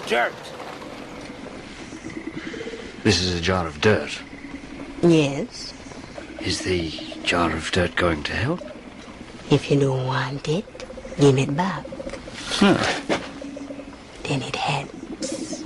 Dirt. This is a jar of dirt. Yes. Is the jar of dirt going to help? If you don't want it, give it back. Huh. Then it helps.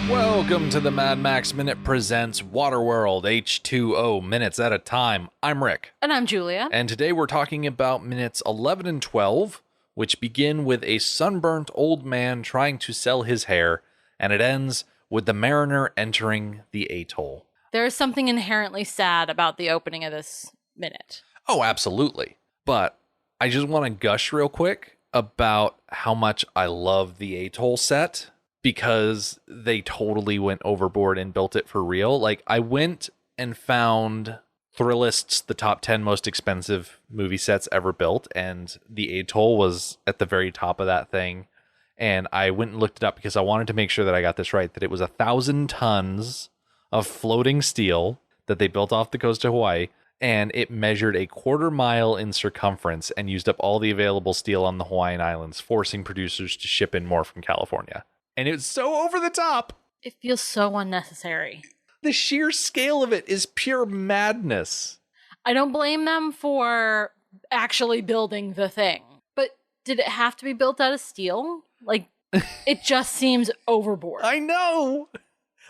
Welcome to the Mad Max Minute presents Waterworld H2O minutes at a time. I'm Rick. And I'm Julia. And today we're talking about minutes 11 and 12, which begin with a sunburnt old man trying to sell his hair, and it ends with the mariner entering the atoll. There is something inherently sad about the opening of this minute. Oh, absolutely. But I just want to gush real quick about how much I love the atoll set, because they totally went overboard and built it for real. Like, I went and found Thrillist's the top 10 most expensive movie sets ever built, and the Atoll was at the very top of that thing. And I went and looked it up because I wanted to make sure that I got this right, that it was 1,000 tons of floating steel that they built off the coast of Hawaii, and it measured a 1/4 mile in circumference and used up all the available steel on the Hawaiian Islands, forcing producers to ship in more from California. And it's so over the top. It feels so unnecessary. The sheer scale of it is pure madness. I don't blame them for actually building the thing. But did it have to be built out of steel? Like, it just seems overboard. I know.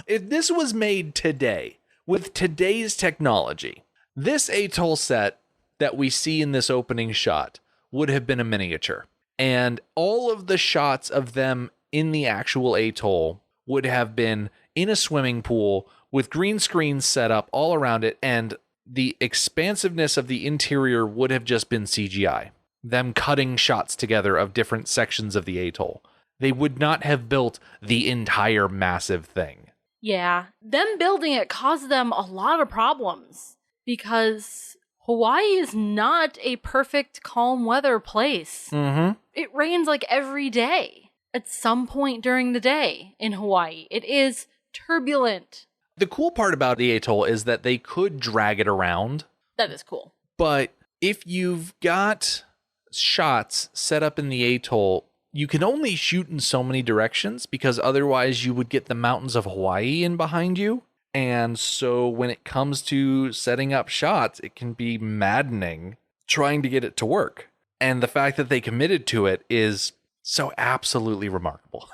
If this was made today, with today's technology, this atoll set that we see in this opening shot would have been a miniature. And all of the shots of them in the actual atoll would have been in a swimming pool with green screens set up all around it, and the expansiveness of the interior would have just been CGI. Them cutting shots together of different sections of the atoll. They would not have built the entire massive thing. Yeah, them building it caused them a lot of problems because Hawaii is not a perfect calm weather place. Mm-hmm. It rains like every day. At some point during the day in Hawaii. It is turbulent. The cool part about the atoll is that they could drag it around. That is cool. But if you've got shots set up in the atoll, you can only shoot in so many directions because otherwise you would get the mountains of Hawaii in behind you. And so when it comes to setting up shots, it can be maddening trying to get it to work. And the fact that they committed to it is so absolutely remarkable.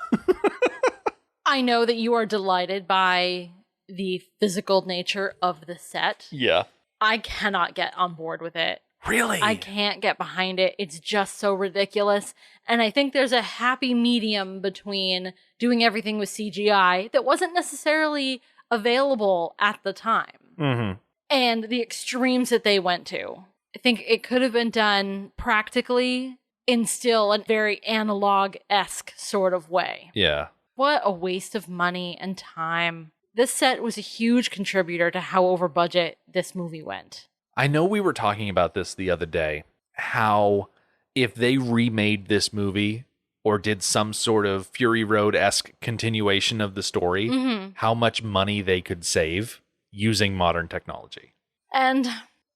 I know that you are delighted by the physical nature of the set. Yeah. I cannot get on board with it. Really? I can't get behind it. It's just so ridiculous. And I think there's a happy medium between doing everything with CGI that wasn't necessarily available at the time and the extremes that they went to. I think it could have been done practically in still a very analog-esque sort of way. Yeah. What a waste of money and time. This set was a huge contributor to how over budget this movie went. I know we were talking about this the other day, how if they remade this movie or did some sort of Fury Road-esque continuation of the story, how much money they could save using modern technology. And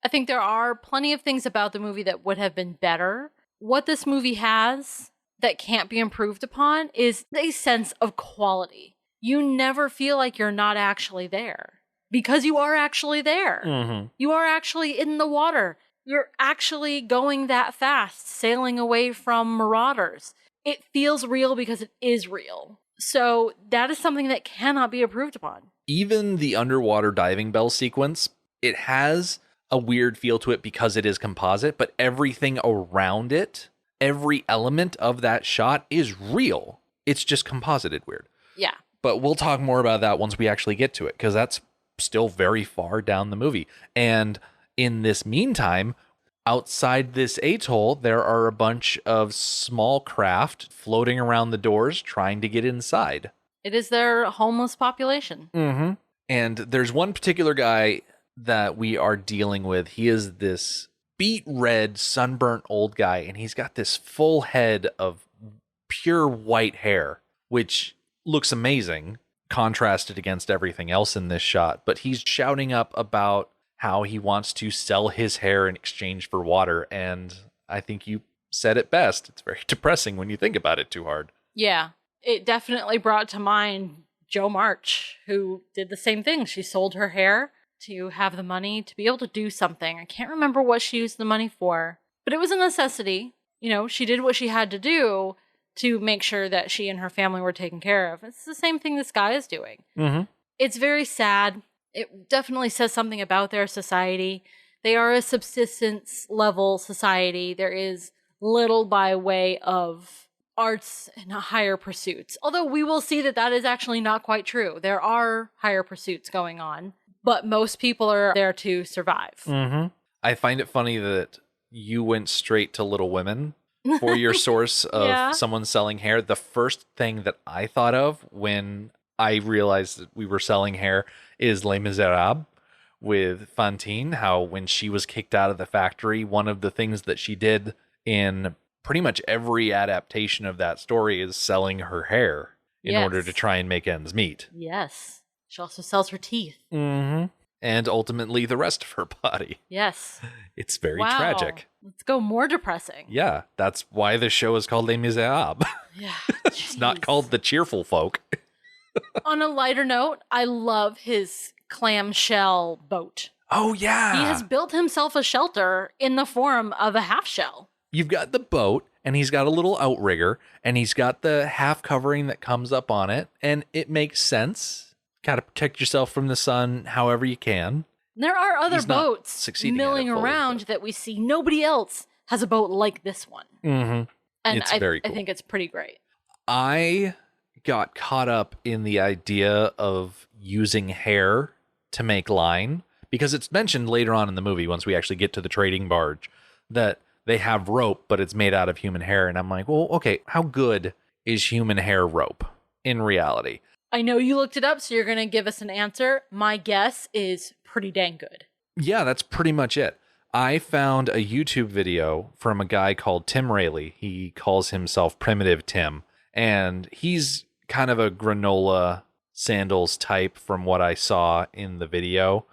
I think there are plenty of things about the movie that would have been better. What this movie has that can't be improved upon is a sense of quality. You never feel like you're not actually there because you are actually there. You are actually in the water. You're actually going that fast, sailing away from marauders. It feels real because it is real. So that is something that cannot be improved upon. Even the underwater diving bell sequence, it has a weird feel to it because it is composite, but everything around it, every element of that shot is real. It's just composited weird. Yeah. But we'll talk more about that once we actually get to it, because that's still very far down the movie. And in this meantime, outside this atoll, there are a bunch of small craft floating around the doors trying to get inside. It is their homeless population. And there's one particular guy that we are dealing with. He is this beet red, sunburnt old guy, and he's got this full head of pure white hair, which looks amazing, contrasted against everything else in this shot. But he's shouting up about how he wants to sell his hair in exchange for water, and I think you said it best. It's very depressing when you think about it too hard. Yeah, it definitely brought to mind Jo March, who did the same thing. She sold her hair to have the money to be able to do something. I can't remember what she used the money for, but it was a necessity. You know, she did what she had to do to make sure that she and her family were taken care of. It's the same thing this guy is doing. Mm-hmm. It's very sad. It definitely says something about their society. They are a subsistence level society. There is little by way of arts and higher pursuits. Although we will see that that is actually not quite true. There are higher pursuits going on, but most people are there to survive. Mm-hmm. I find it funny that you went straight to Little Women for your source of someone selling hair. The first thing that I thought of when I realized that we were selling hair is Les Miserables with Fantine, how when she was kicked out of the factory, one of the things that she did in pretty much every adaptation of that story is selling her hair in order to try and make ends meet. Yes. She also sells her teeth. Mm-hmm. And ultimately the rest of her body. Yes. It's very tragic. Let's go more depressing. Yeah, that's why the show is called Les Miserables. Yeah. It's not called The Cheerful Folk. On a lighter note, I love his clamshell boat. Oh, yeah. He has built himself a shelter in the form of a half shell. You've got the boat, and he's got a little outrigger, and he's got the half covering that comes up on it, and it makes sense. Got to protect yourself from the sun however you can. There are other He's not boats succeeding milling at it fully, around but- that we see. Nobody else has a boat like this one. Mm-hmm. And It's very cool. I think it's pretty great. I got caught up in the idea of using hair to make line, because it's mentioned later on in the movie, once we actually get to the trading barge, that they have rope, but it's made out of human hair. And I'm like, well, okay, how good is human hair rope in reality? I know you looked it up, so you're going to give us an answer. My guess is pretty dang good. Yeah, that's pretty much it. I found a YouTube video from a guy called Tim Rayleigh. He calls himself Primitive Tim, and he's kind of a granola sandals type from what I saw in the video.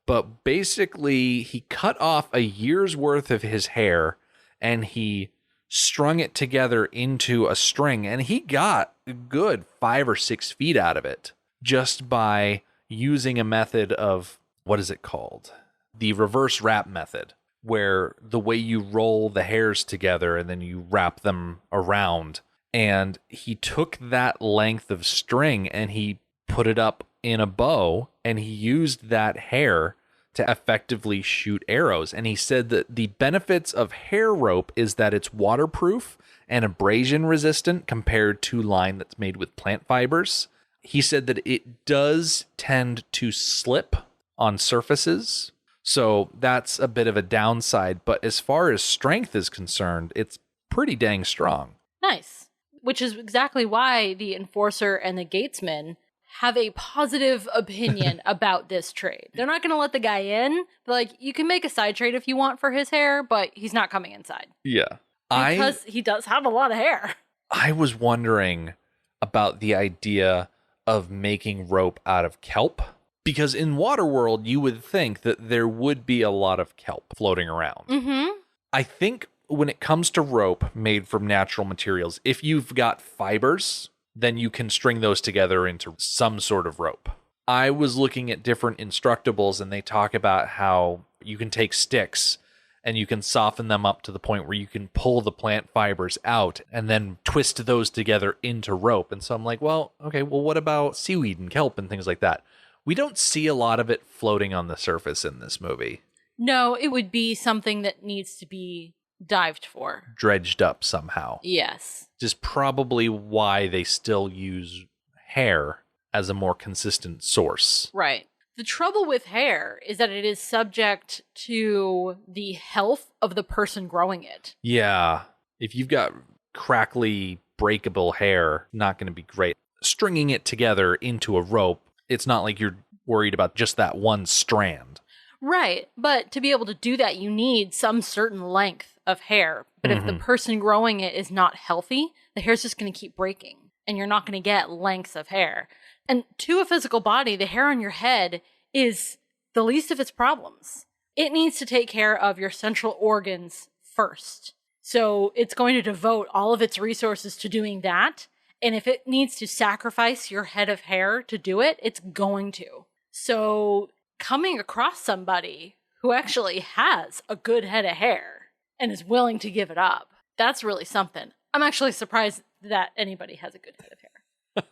But basically, he cut off a year's worth of his hair and he strung it together into a string, and he got a good 5 or 6 feet out of it just by using a method of, what is it called? The reverse wrap method, where the way you roll the hairs together and then you wrap them around. And he took that length of string and he put it up in a bow, and he used that hair to effectively shoot arrows. And he said that the benefits of hair rope is that it's waterproof and abrasion resistant compared to line that's made with plant fibers. He said that it does tend to slip on surfaces, so that's a bit of a downside. But as far as strength is concerned, it's pretty dang strong. Nice. Which is exactly why the Enforcer and the Gatesman have a positive opinion about this trade. They're not going to let the guy in, but like, you can make a side trade if you want for his hair, but he's not coming inside. Yeah. Because he does have a lot of hair. I was wondering about the idea of making rope out of kelp, because in Waterworld, you would think that there would be a lot of kelp floating around. Mm-hmm. I think when it comes to rope made from natural materials, if you've got fibers, then you can string those together into some sort of rope. I was looking at different Instructables, and they talk about how you can take sticks and you can soften them up to the point where you can pull the plant fibers out and then twist those together into rope. And so I'm like, well, okay, well, what about seaweed and kelp and things like that? We don't see a lot of it floating on the surface in this movie. No, it would be something that needs to be dived for. Dredged up somehow. Yes. Which is probably why they still use hair as a more consistent source. Right. The trouble with hair is that it is subject to the health of the person growing it. Yeah. If you've got crackly, breakable hair, not going to be great. Stringing it together into a rope, it's not like you're worried about just that one strand. Right. But to be able to do that, you need some certain length of hair. But if the person growing it is not healthy, the hair's just going to keep breaking and you're not going to get lengths of hair. And to a physical body, the hair on your head is the least of its problems. It needs to take care of your central organs first. So it's going to devote all of its resources to doing that. And if it needs to sacrifice your head of hair to do it, it's going to. So coming across somebody who actually has a good head of hair and is willing to give it up, that's really something. I'm actually surprised that anybody has a good head of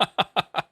hair.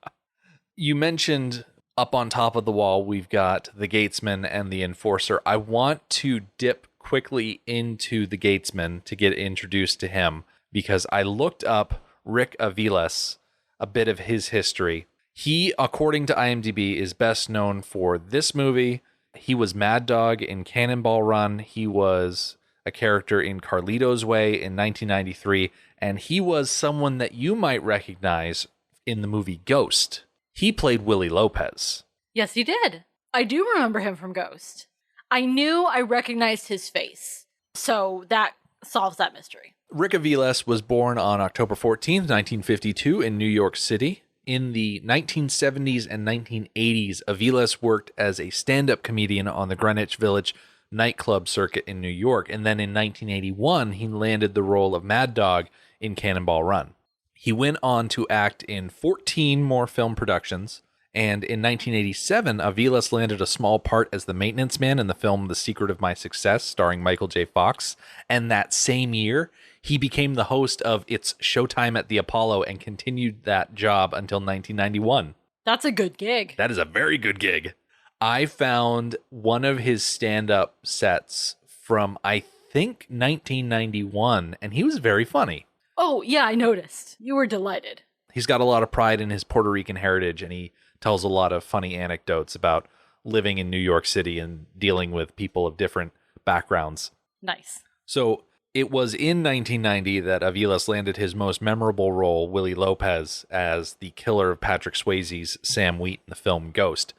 You mentioned up on top of the wall, we've got the Gatesman and the Enforcer. I want to dip quickly into the Gatesman to get introduced to him because I looked up Rick Aviles, a bit of his history. He, according to IMDb, is best known for this movie. He was Mad Dog in Cannonball Run. He was a character in Carlito's Way in 1993. And he was someone that you might recognize in the movie Ghost. He played Willie Lopez. Yes, he did. I do remember him from Ghost. I knew I recognized his face. So that solves that mystery. Rick Aviles was born on October 14th, 1952 in New York City. In the 1970s and 1980s, Aviles worked as a stand-up comedian on the Greenwich Village nightclub circuit in New York. And then in 1981, he landed the role of Mad Dog in Cannonball Run. He went on to act in 14 more film productions. And in 1987, Aviles landed a small part as the maintenance man in the film The Secret of My Success, starring Michael J. Fox. And that same year, he became the host of It's Showtime at the Apollo and continued that job until 1991. That's a good gig. That is a very good gig. I found one of his stand-up sets from, I think, 1991, and he was very funny. Oh, yeah, I noticed. You were delighted. He's got a lot of pride in his Puerto Rican heritage, and he tells a lot of funny anecdotes about living in New York City and dealing with people of different backgrounds. Nice. So it was in 1990 that Aviles landed his most memorable role, Willie Lopez, as the killer of Patrick Swayze's Sam Wheat in the film Ghost.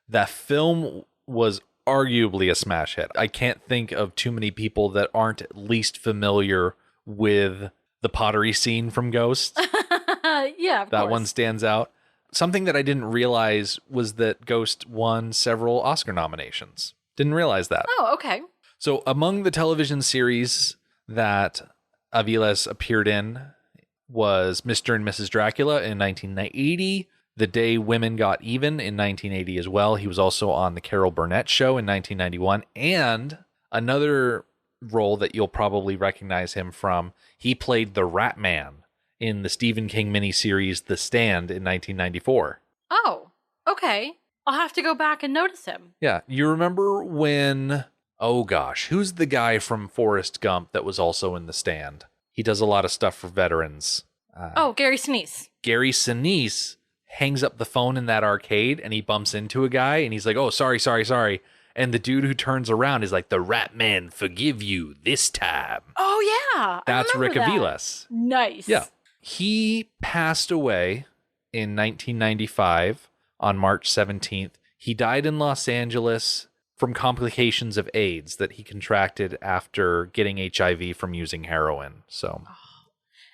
That film was arguably a smash hit. I can't think of too many people that aren't at least familiar with the pottery scene from Ghost. Yeah, of that course. one stands out. Something that I didn't realize was that Ghost won several Oscar nominations. Didn't realize that. Oh, okay. So among the television series that Aviles appeared in was Mr. and Mrs. Dracula in 1980, The Day Women Got Even in 1980 as well. He was also on The Carol Burnett Show in 1991. And another role that you'll probably recognize him from, he played the Rat Man in the Stephen King miniseries The Stand in 1994. Oh, okay. I'll have to go back and notice him. Yeah, you remember when, oh gosh, who's the guy from Forrest Gump that was also in The Stand? He does a lot of stuff for veterans. Gary Sinise. Gary Sinise hangs up the phone in that arcade and he bumps into a guy and he's like, oh, sorry. And the dude who turns around is like, the Rat Man forgive you this time. Oh, yeah. That's Rick Aviles. Nice. Yeah. He passed away in 1995 on March 17th. He died in Los Angeles from complications of AIDS that he contracted after getting HIV from using heroin. So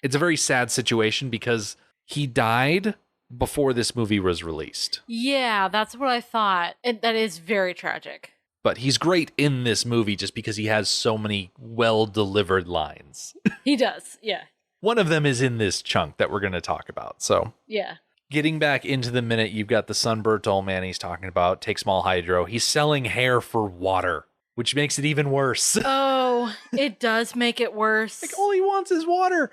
it's a very sad situation because he died before this movie was released. Yeah, that's what I thought. That is very tragic. But he's great in this movie just because he has so many well-delivered lines. He does, yeah. One of them is in this chunk that we're going to talk about. So, yeah. Getting back into the minute, you've got the sunburnt old man he's talking about, take small hydro. He's selling hair for water, which makes it even worse. Oh, it does make it worse. Like, all he wants is water.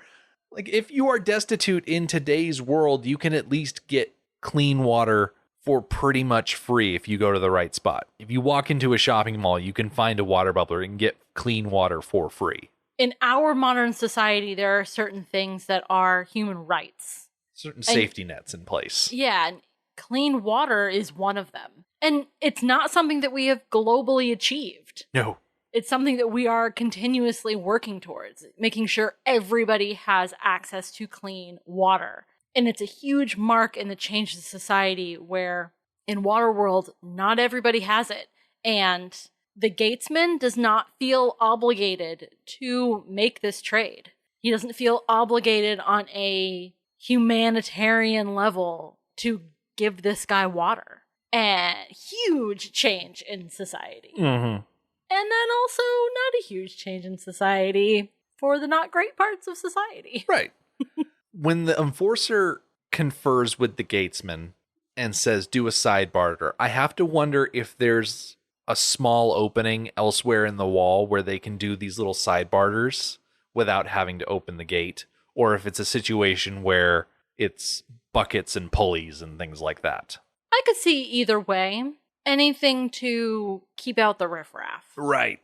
Like, if you are destitute in today's world, you can at least get clean water for pretty much free if you go to the right spot. If you walk into a shopping mall, you can find a water bubbler and get clean water for free. In our modern society, there are certain things that are human rights. Certain safety nets in place. Yeah, and clean water is one of them. And it's not something that we have globally achieved. No. It's something that we are continuously working towards, making sure everybody has access to clean water. And it's a huge mark in the change of society where in Waterworld, not everybody has it. And the Gatesman does not feel obligated to make this trade. He doesn't feel obligated on a humanitarian level to give this guy water. And huge change in society. Mm-hmm. And then also not a huge change in society for the not great parts of society. Right. When the enforcer confers with the Gatesman and says, do a side barter, I have to wonder if there's a small opening elsewhere in the wall where they can do these little side barters without having to open the gate, or if it's a situation where it's buckets and pulleys and things like that. I could see either way. Anything to keep out the riffraff. Right.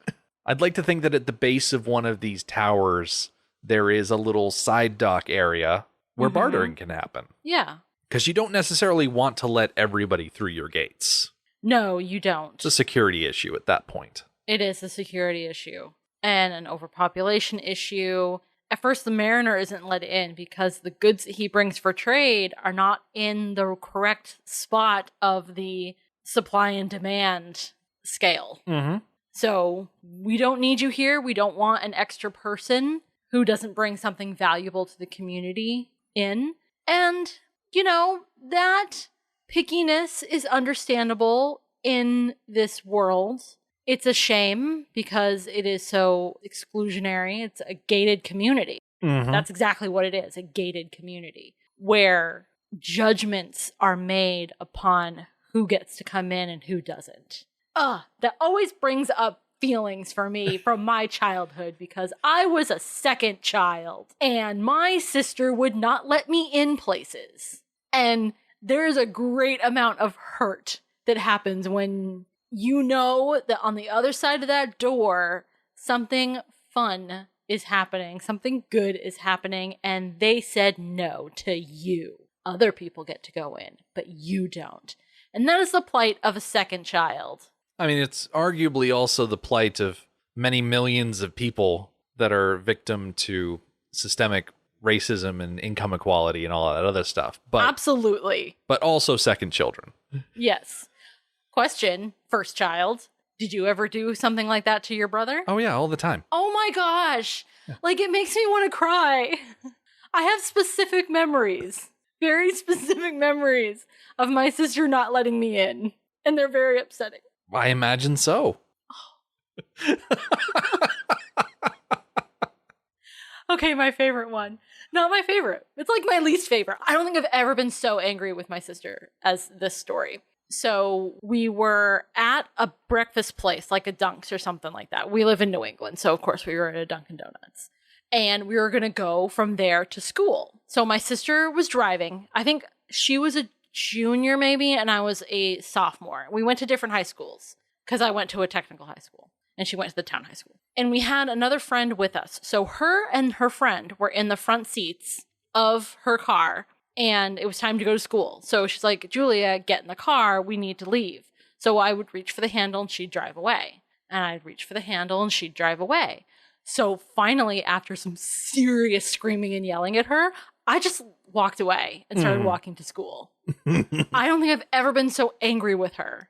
I'd like to think that at the base of one of these towers, there is a little side dock area where bartering can happen. Yeah. Because you don't necessarily want to let everybody through your gates. No, you don't. It's a security issue at that point. It is a security issue and an overpopulation issue. At first, the mariner isn't let in because the goods that he brings for trade are not in the correct spot of the supply and demand scale. Mm-hmm. So we don't need you here. We don't want an extra person who doesn't bring something valuable to the community in. And, you know, that pickiness is understandable in this world. It's a shame because it is so exclusionary. It's a gated community. Mm-hmm. That's exactly what it is, a gated community where judgments are made upon who gets to come in and who doesn't. That always brings up feelings for me from my childhood because I was a second child and my sister would not let me in places. And there is a great amount of hurt that happens when you know that on the other side of that door, something fun is happening, something good is happening, and they said no to you. Other people get to go in, but you don't. And that is the plight of a second child. I mean, it's arguably also the plight of many millions of people that are victim to systemic racism and income equality and all that other stuff. But absolutely. But also second children. Yes. Question, first child. Did you ever do something like that to your brother? Oh, yeah, all the time. Oh my gosh. Yeah. Like, it makes me want to cry. I have specific memories, very specific memories of my sister not letting me in. And they're very upsetting. I imagine so. Okay, my favorite one. Not my favorite. It's like my least favorite. I don't think I've ever been so angry with my sister as this story. So we were at a breakfast place, like a Dunk's or something like that. We live in New England, so of course we were at a Dunkin' Donuts. And we were going to go from there to school. So my sister was driving. I think she was a junior maybe, and I was a sophomore. We went to different high schools because I went to a technical high school and she went to the town high school. And we had another friend with us. So her and her friend were in the front seats of her car and it was time to go to school. So she's like, Julia, get in the car. We need to leave. So I would reach for the handle and she'd drive away. And I'd reach for the handle and she'd drive away. So finally, after some serious screaming and yelling at her, I just walked away and started walking to school. I don't think I've ever been so angry with her.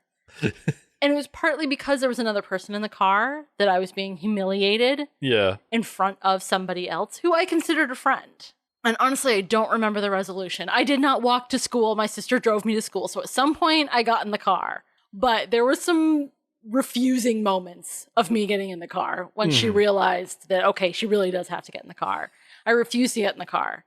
And it was partly because there was another person in the car that I was being humiliated in front of somebody else who I considered a friend. And honestly, I don't remember the resolution. I did not walk to school. My sister drove me to school. So at some point, I got in the car. But there were some refusing moments of me getting in the car when she realized that, okay, she really does have to get in the car. I refused to get in the car.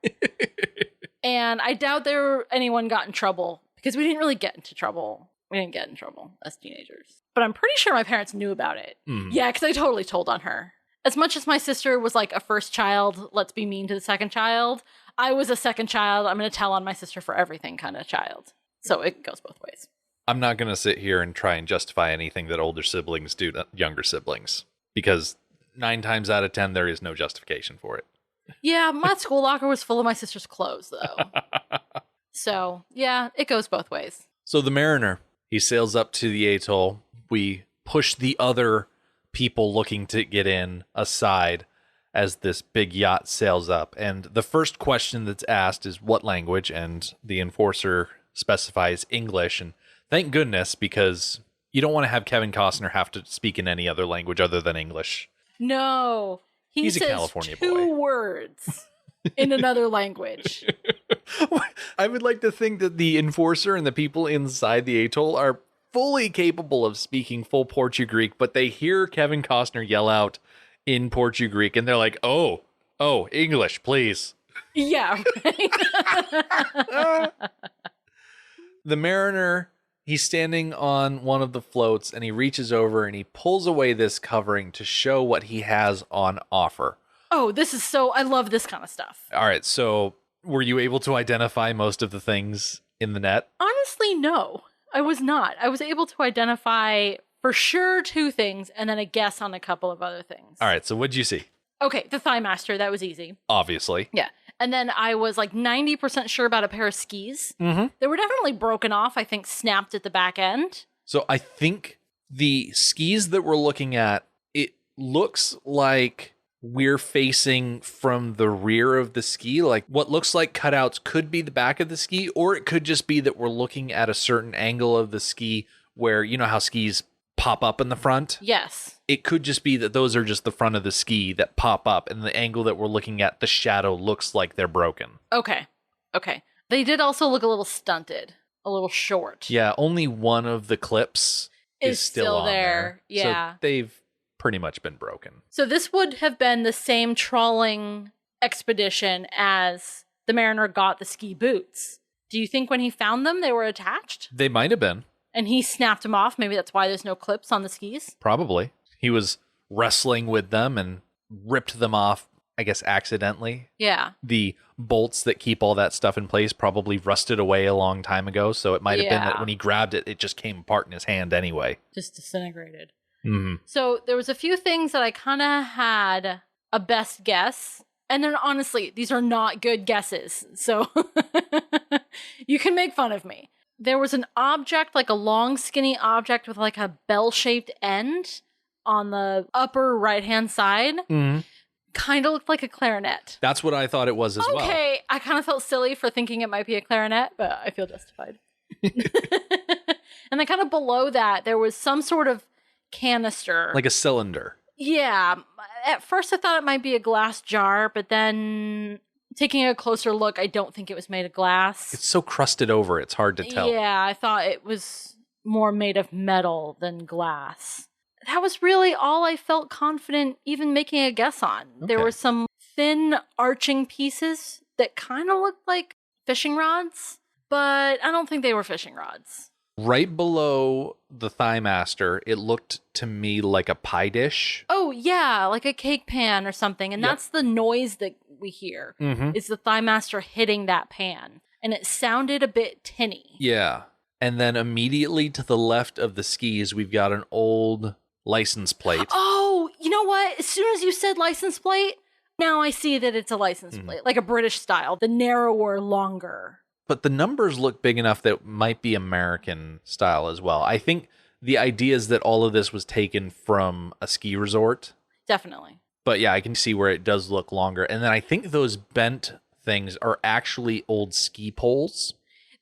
And I doubt anyone got in trouble because we didn't really get into trouble. We didn't get in trouble as teenagers. But I'm pretty sure my parents knew about it. Yeah, because I totally told on her. As much as my sister was like a first child, let's be mean to the second child, I was a second child, I'm going to tell on my sister for everything kind of child. So it goes both ways. I'm not going to sit here and try and justify anything that older siblings do to younger siblings, because 9 times out of 10, there is no justification for it. Yeah, my school locker was full of my sister's clothes, though. So, yeah, it goes both ways. So the mariner, he sails up to the atoll. We push the other people looking to get in aside as this big yacht sails up. And the first question that's asked is what language, and the enforcer specifies English. And thank goodness, because You don't want to have Kevin Costner have to speak in any other language other than English. No. He He's a says California two boy. words in another language. I would like to think that the enforcer and the people inside the atoll are fully capable of speaking full Portuguese, but they hear Kevin Costner yell out in Portuguese, and they're like, oh, English, please. Yeah, right? The mariner, he's standing on one of the floats, and he reaches over and he pulls away this covering to show what he has on offer. Oh, I love this kind of stuff. All right, so were you able to identify most of the things in the net? Honestly, no, I was not. I was able to identify for sure 2 things and then a guess on a couple of other things. All right, so what'd you see? Okay, the Thigh Master, that was easy. Obviously. Yeah. And then I was like 90% sure about a pair of skis. Mm-hmm. They were definitely broken off, I think snapped at the back end. So I think the skis that we're looking at, it looks like we're facing from the rear of the ski. Like what looks like cutouts could be the back of the ski, or it could just be that we're looking at a certain angle of the ski where, you know how skis pop up in the front? Yes. It could just be that those are just the front of the ski that pop up, and the angle that we're looking at, the shadow looks like they're broken. Okay. They did also look a little stunted, a little short. Yeah, only one of the clips is still on there. Yeah. So they've pretty much been broken. So this would have been the same trawling expedition as the mariner got the ski boots. Do you think when he found them, they were attached? They might have been. And he snapped them off? Maybe that's why there's no clips on the skis? Probably. He was wrestling with them and ripped them off, I guess, accidentally. Yeah. The bolts that keep all that stuff in place probably rusted away a long time ago, so it might have been that when he grabbed it, it just came apart in his hand anyway. Just disintegrated. Mm-hmm. So there was a few things that I kind of had a best guess. And then honestly, these are not good guesses. So you can make fun of me. There was an object, like a long, skinny object with like a bell-shaped end on the upper right-hand side. Mm-hmm. Kind of looked like a clarinet. That's what I thought it was as well. Okay, I kind of felt silly for thinking it might be a clarinet, but I feel justified. And then kind of below that, there was some sort of canister. Like a cylinder. Yeah. At first, I thought it might be a glass jar, but then taking a closer look, I don't think it was made of glass. It's so crusted over, it's hard to tell. Yeah, I thought it was more made of metal than glass. That was really all I felt confident even making a guess on. Okay. There were some thin arching pieces that kind of looked like fishing rods, but I don't think they were fishing rods. Right below the Thigh Master, it looked to me like a pie dish. Oh, yeah, like a cake pan or something. And that's the noise that we hear, is the Thigh Master hitting that pan. And it sounded a bit tinny. Yeah. And then immediately to the left of the skis, we've got an old license plate. Oh, you know what? As soon as you said license plate, now I see that it's a license plate, like a British style, the narrower, longer. But the numbers look big enough that it might be American style as well. I think the idea is that all of this was taken from a ski resort. Definitely. But yeah, I can see where it does look longer. And then I think those bent things are actually old ski poles.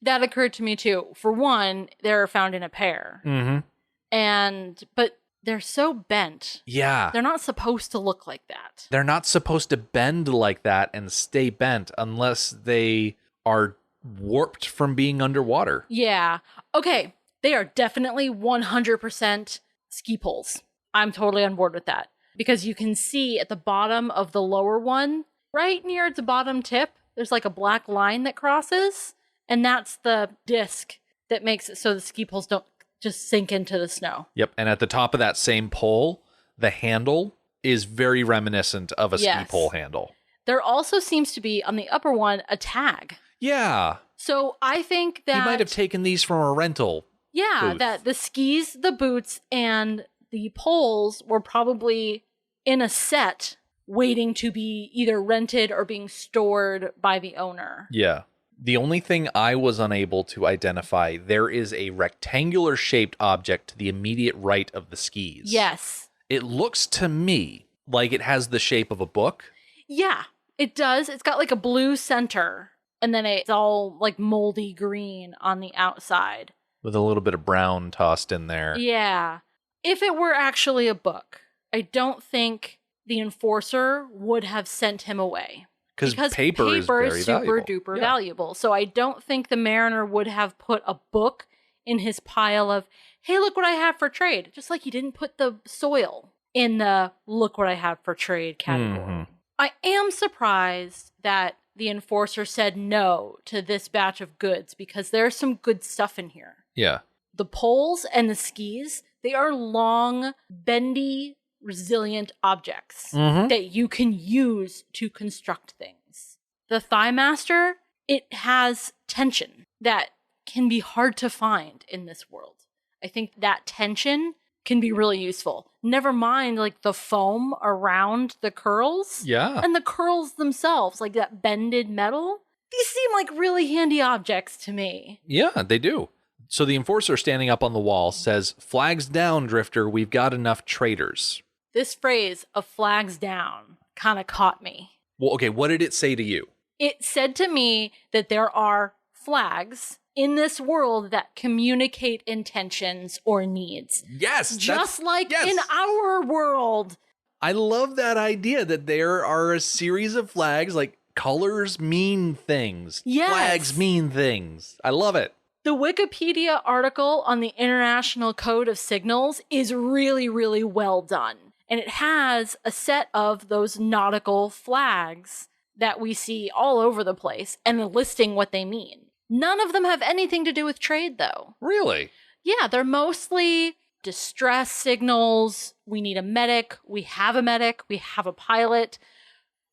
That occurred to me too. For one, they're found in a pair. Mm-hmm. But they're so bent. Yeah. They're not supposed to look like that. They're not supposed to bend like that and stay bent unless they are warped from being underwater. Yeah. Okay. They are definitely 100% ski poles. I'm totally on board with that. Because you can see at the bottom of the lower one, right near the bottom tip, there's like a black line that crosses. And that's the disc that makes it so the ski poles don't just sink into the snow. Yep. And at the top of that same pole, the handle is very reminiscent of a ski pole handle. There also seems to be on the upper one a tag. Yeah. So I think that he might have taken these from a rental. Yeah, booth. that the skis, the boots, and the poles were probably in a set waiting to be either rented or being stored by the owner. Yeah. The only thing I was unable to identify, there is a rectangular shaped object to the immediate right of the skis. Yes. It looks to me like it has the shape of a book. Yeah, it does. It's got like a blue center, and then it's all like moldy green on the outside. with a little bit of brown tossed in there. Yeah. If it were actually a book, I don't think the enforcer would have sent him away. Because paper is very super valuable. duper valuable. So I don't think the mariner would have put a book in his pile of, hey, look what I have for trade. Just like he didn't put the soil in the look what I have for trade category. Mm-hmm. I am surprised that the enforcer said no to this batch of goods because there's some good stuff in here. Yeah. The poles and the skis, they are long, bendy, resilient objects that you can use to construct things. The Thigh Master, it has tension that can be hard to find in this world. I think that tension can be really useful. Never mind like the foam around the curls. Yeah. And the curls themselves, like that bended metal. These seem like really handy objects to me. Yeah, they do. So the enforcer standing up on the wall says, "Flags down, Drifter. We've got enough traders." This phrase of flags down kind of caught me. Well, okay, what did it say to you? It said to me that there are flags in this world that communicate intentions or needs. Yes. Just like in our world. I love that idea that there are a series of flags, like colors mean things. Yes. Flags mean things. I love it. The Wikipedia article on the International Code of Signals is really, really well done. And it has a set of those nautical flags that we see all over the place and listing what they mean. None of them have anything to do with trade, though. Really? Yeah, they're mostly distress signals. We need a medic. We have a medic. We have a pilot.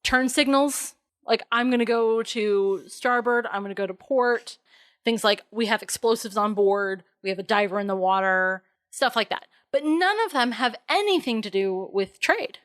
Turn signals. Like, I'm going to go to starboard. I'm going to go to port. Things like we have explosives on board. We have a diver in the water. Stuff like that. But none of them have anything to do with trade.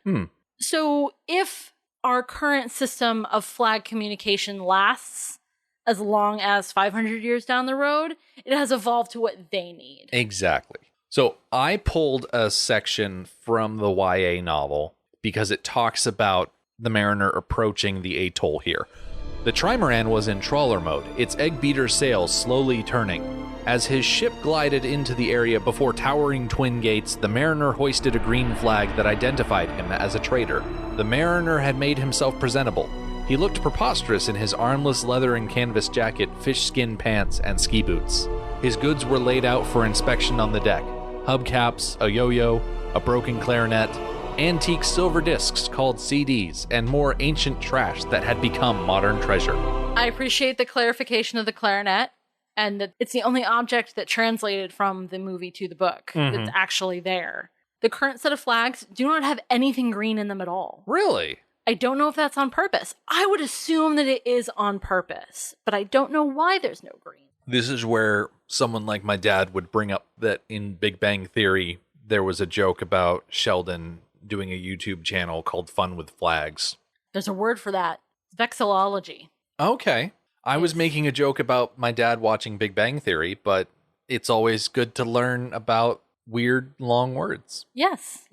So if our current system of flag communication lasts as long as 500 years down the road, it has evolved to what they need. Exactly. So I pulled a section from the YA novel because it talks about the mariner approaching the atoll here. The Trimaran was in trawler mode, its egg beater sails slowly turning. As his ship glided into the area before towering twin gates, the mariner hoisted a green flag that identified him as a trader. The mariner had made himself presentable. He looked preposterous in his armless leather and canvas jacket, fish skin pants, and ski boots. His goods were laid out for inspection on the deck. Hubcaps, a yo-yo, a broken clarinet, antique silver discs called CDs, and more ancient trash that had become modern treasure. I appreciate the clarification of the clarinet, and that it's the only object that translated from the movie to the book that's actually there. The current set of flags do not have anything green in them at all. Really? I don't know if that's on purpose. I would assume that it is on purpose, but I don't know why there's no green. This is where someone like my dad would bring up that in Big Bang Theory, there was a joke about Sheldon doing a YouTube channel called Fun with Flags. There's a word for that. Vexillology. Okay. I was making a joke about my dad watching Big Bang Theory, but it's always good to learn about weird long words. Yes.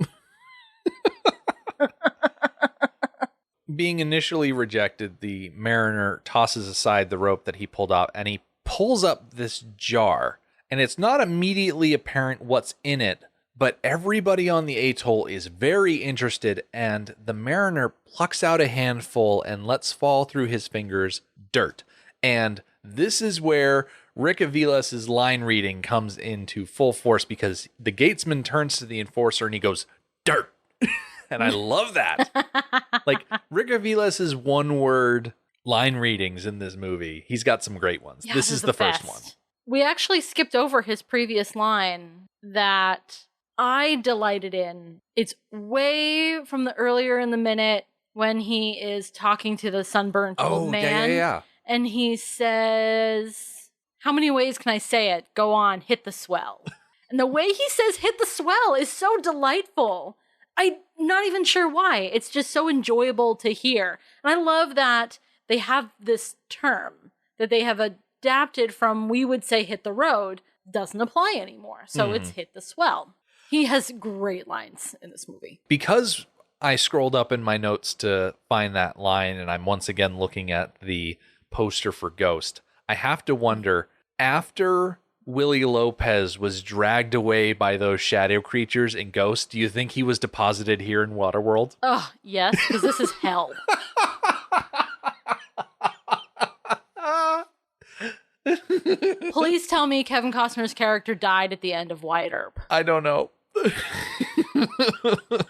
Being initially rejected, the mariner tosses aside the rope that he pulled out and he pulls up this jar. And it's not immediately apparent what's in it, but everybody on the atoll is very interested, and the mariner plucks out a handful and lets fall through his fingers dirt. And this is where Rick Aviles' line reading comes into full force, because the Gatesman turns to the enforcer and he goes, "Dirt." And I love that. Like, Rick Aviles' one-word line readings in this movie, he's got some great ones. Yeah, this is the first best. one. We actually skipped over his previous line that I delighted in. It's way from the earlier in the minute when he is talking to the sunburnt old man. Yeah. And he says, how many ways can I say it? Go on, hit the swell. And the way he says hit the swell is so delightful. I'm not even sure why. It's just so enjoyable to hear. And I love that they have this term that they have adapted from, we would say hit the road, doesn't apply anymore. So it's hit the swell. He has great lines in this movie. Because I scrolled up in my notes to find that line, and I'm once again looking at the poster for Ghost, I have to wonder, after Willie Lopez was dragged away by those shadow creatures in Ghost, do you think he was deposited here in Waterworld? Oh, yes, because this is hell. Please tell me Kevin Costner's character died at the end of Wyatt Earp. I don't know. Because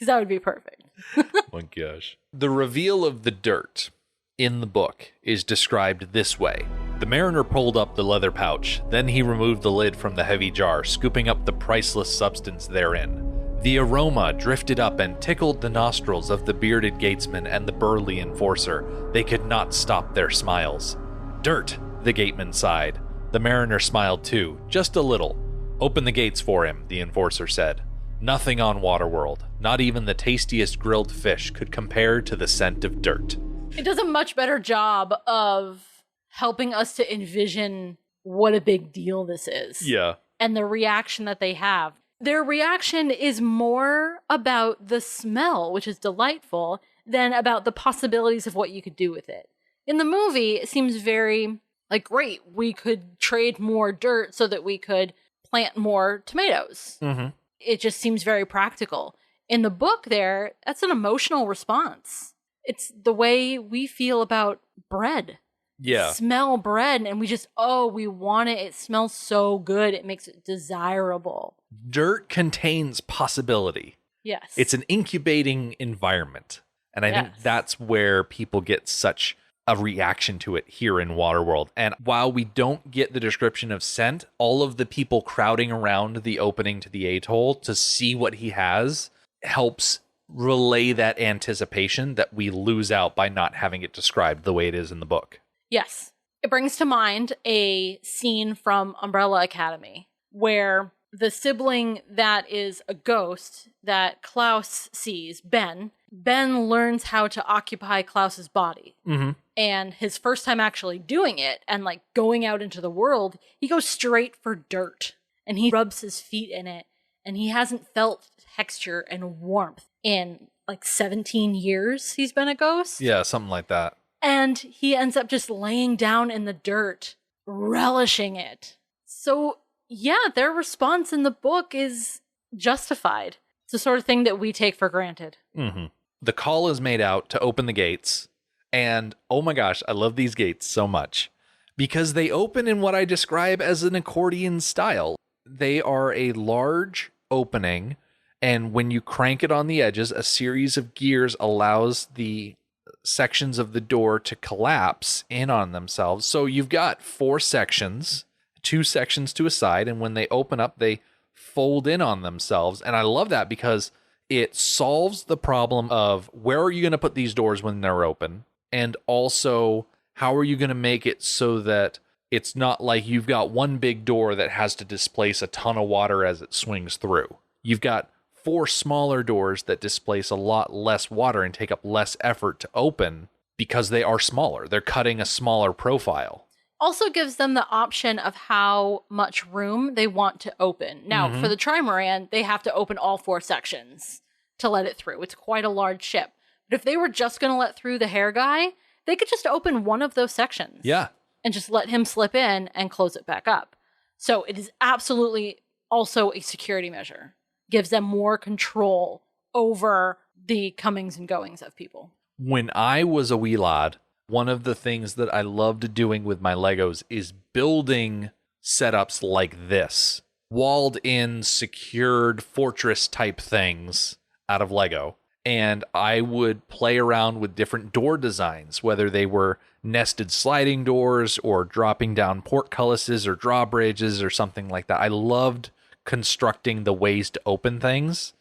that would be perfect. Oh my gosh. The reveal of the dirt in the book is described this way. The mariner pulled up the leather pouch. Then he removed the lid from the heavy jar, scooping up the priceless substance therein. The aroma drifted up and tickled the nostrils of the bearded gatesman and the burly enforcer. They could not stop their smiles. Dirt, the gateman sighed. The mariner smiled too, just a little. Open the gates for him, the enforcer said. Nothing on Waterworld, not even the tastiest grilled fish, could compare to the scent of dirt. It does a much better job of helping us to envision what a big deal this is. Yeah. And the reaction that they have. Their reaction is more about the smell, which is delightful, than about the possibilities of what you could do with it. In the movie, it seems very, like, great, we could trade more dirt so that we could plant more tomatoes. Mm-hmm. It just seems very practical. In the book there, that's an emotional response. It's the way we feel about bread. Yeah. Smell bread and we just, we want it. It smells so good. It makes it desirable. Dirt contains possibility. Yes. It's an incubating environment. And I think that's where people get such a reaction to it here in Waterworld. And while we don't get the description of scent, all of the people crowding around the opening to the atoll to see what he has helps relay that anticipation that we lose out by not having it described the way it is in the book. Yes. It brings to mind a scene from Umbrella Academy where the sibling that is a ghost that Klaus sees, Ben learns how to occupy Klaus's body. Mm-hmm. And his first time actually doing it and like going out into the world, he goes straight for dirt and he rubs his feet in it and he hasn't felt texture and warmth in like 17 years he's been a ghost. Yeah, something like that. And he ends up just laying down in the dirt, relishing it. So yeah, their response in the book is justified. It's the sort of thing that we take for granted. Mm-hmm. The call is made out to open the gates. And oh my gosh, I love these gates so much because they open in what I describe as an accordion style. They are a large opening, and when you crank it on the edges, a series of gears allows the sections of the door to collapse in on themselves. So you've got 4 sections, 2 sections to a side, and when they open up, they fold in on themselves. And I love that because it solves the problem of where are you going to put these doors when they're open? And also, how are you going to make it so that it's not like you've got one big door that has to displace a ton of water as it swings through. You've got 4 smaller doors that displace a lot less water and take up less effort to open because they are smaller. They're cutting a smaller profile. Also gives them the option of how much room they want to open. Now, for the Trimaran, they have to open all 4 sections to let it through. It's quite a large ship. But if they were just going to let through the hair guy, they could just open one of those sections. Yeah. And just let him slip in and close it back up. So it is absolutely also a security measure. Gives them more control over the comings and goings of people. When I was a wee lad, one of the things that I loved doing with my Legos is building setups like this. Walled in, secured fortress type things out of Lego. And I would play around with different door designs, whether they were nested sliding doors or dropping down portcullises or drawbridges or something like that. I loved constructing the ways to open things.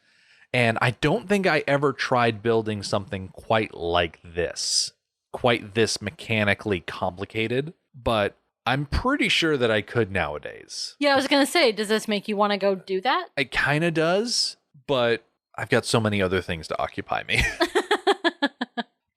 And I don't think I ever tried building something quite like this, quite this mechanically complicated, but I'm pretty sure that I could nowadays. Yeah, I was going to say, does this make you want to go do that? It kind of does, but I've got so many other things to occupy me.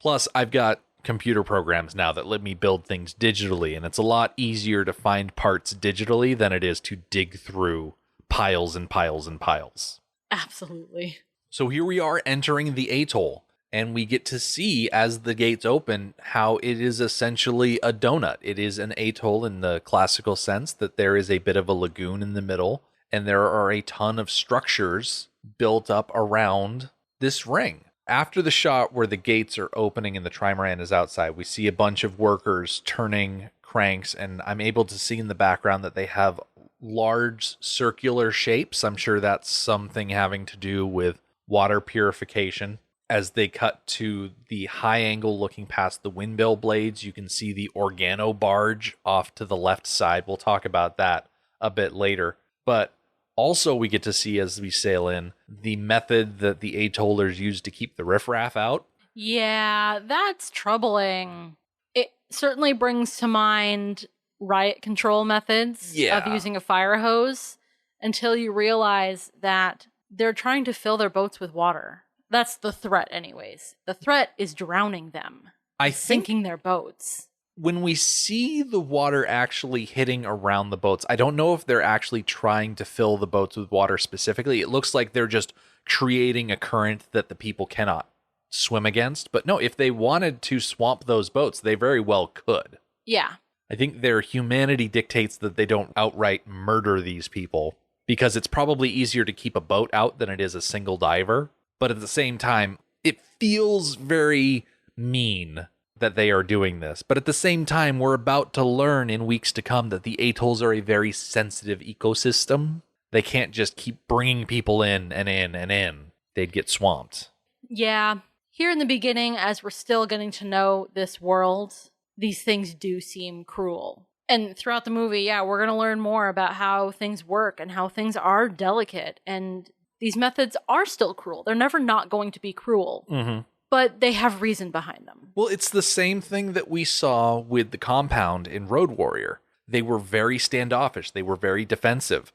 Plus, I've got computer programs now that let me build things digitally, and it's a lot easier to find parts digitally than it is to dig through piles and piles and piles. Absolutely. So here we are entering the atoll, And we get to see, as the gates open, how it is essentially a donut. It is an atoll in the classical sense that there is a bit of a lagoon in the middle, and there are a ton of structures built up around this ring. After the shot where the gates are opening and the Trimaran is outside, we see a bunch of workers turning cranks, and I'm able to see in the background that they have large circular shapes. I'm sure that's something having to do with water purification. As they cut to the high angle looking past the windmill blades, you can see the organo barge off to the left side. We'll talk about that a bit later. But also we get to see, as we sail in, the method that the atollers use to keep the riffraff out. Yeah, that's troubling. It certainly brings to mind riot control methods of using a fire hose, until you realize that they're trying to fill their boats with water. That's the threat anyways. The threat is drowning them. Sinking their boats. When we see the water actually hitting around the boats, I don't know if they're actually trying to fill the boats with water specifically. It looks like they're just creating a current that the people cannot swim against. But no, if they wanted to swamp those boats, they very well could. Yeah. I think their humanity dictates that they don't outright murder these people, because it's probably easier to keep a boat out than it is a single diver. But at the same time, it feels very mean that they are doing this. But at the same time, we're about to learn in weeks to come that the atolls are a very sensitive ecosystem. They can't just keep bringing people in and in and in. They'd get swamped. Yeah. Here in the beginning, as we're still getting to know this world, these things do seem cruel. And throughout the movie, we're going to learn more about how things work and how things are delicate. And these methods are still cruel. They're never not going to be cruel. Mm-hmm. But they have reason behind them. Well, it's the same thing that we saw with the compound in Road Warrior. They were very standoffish. They were very defensive.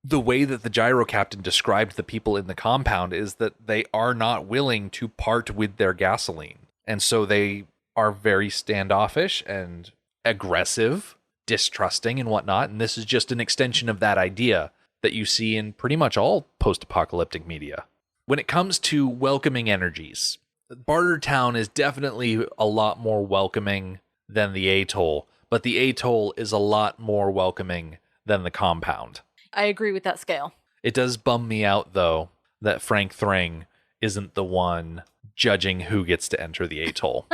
The way that the gyro captain described the people in the compound is that they are not willing to part with their gasoline. And so they are very standoffish and aggressive, distrusting and whatnot. And this is just an extension of that idea that you see in pretty much all post-apocalyptic media. When it comes to welcoming energies, Bartertown is definitely a lot more welcoming than the atoll, but the atoll is a lot more welcoming than the compound. I agree with that scale. It does bum me out, though, that Frank Thring isn't the one judging who gets to enter the atoll.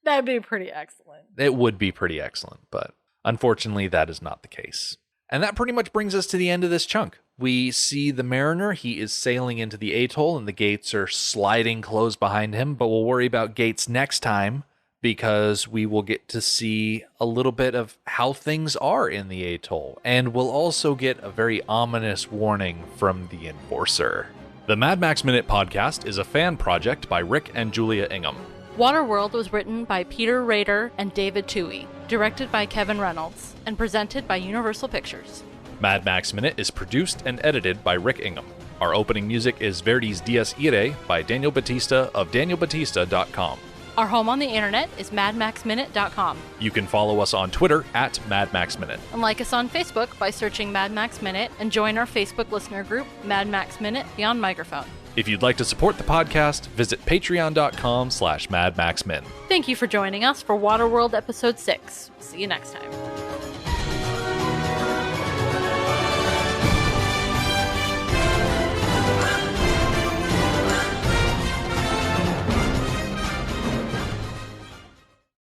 That'd be pretty excellent. It would be pretty excellent, but unfortunately that is not the case. And that pretty much brings us to the end of this chunk. We see the Mariner. He is sailing into the atoll, and the gates are sliding closed behind him. But we'll worry about gates next time, because we will get to see a little bit of how things are in the atoll. And we'll also get a very ominous warning from the Enforcer. The Mad Max Minute podcast is a fan project by Rick and Julia Ingham. Waterworld was written by Peter Rader and David Toohey, directed by Kevin Reynolds, and presented by Universal Pictures. Mad Max Minute is produced and edited by Rick Ingham. Our opening music is Verdi's Dies Irae by Daniel Batista of danielbatista.com. Our home on the internet is madmaxminute.com. You can follow us on Twitter at MadMaxMinute. And like us on Facebook by searching Mad Max Minute, and join our Facebook listener group, Mad Max Minute Beyond Microphone. If you'd like to support the podcast, visit patreon.com/MadMaxMin. Thank you for joining us for Waterworld Episode 6. See you next time.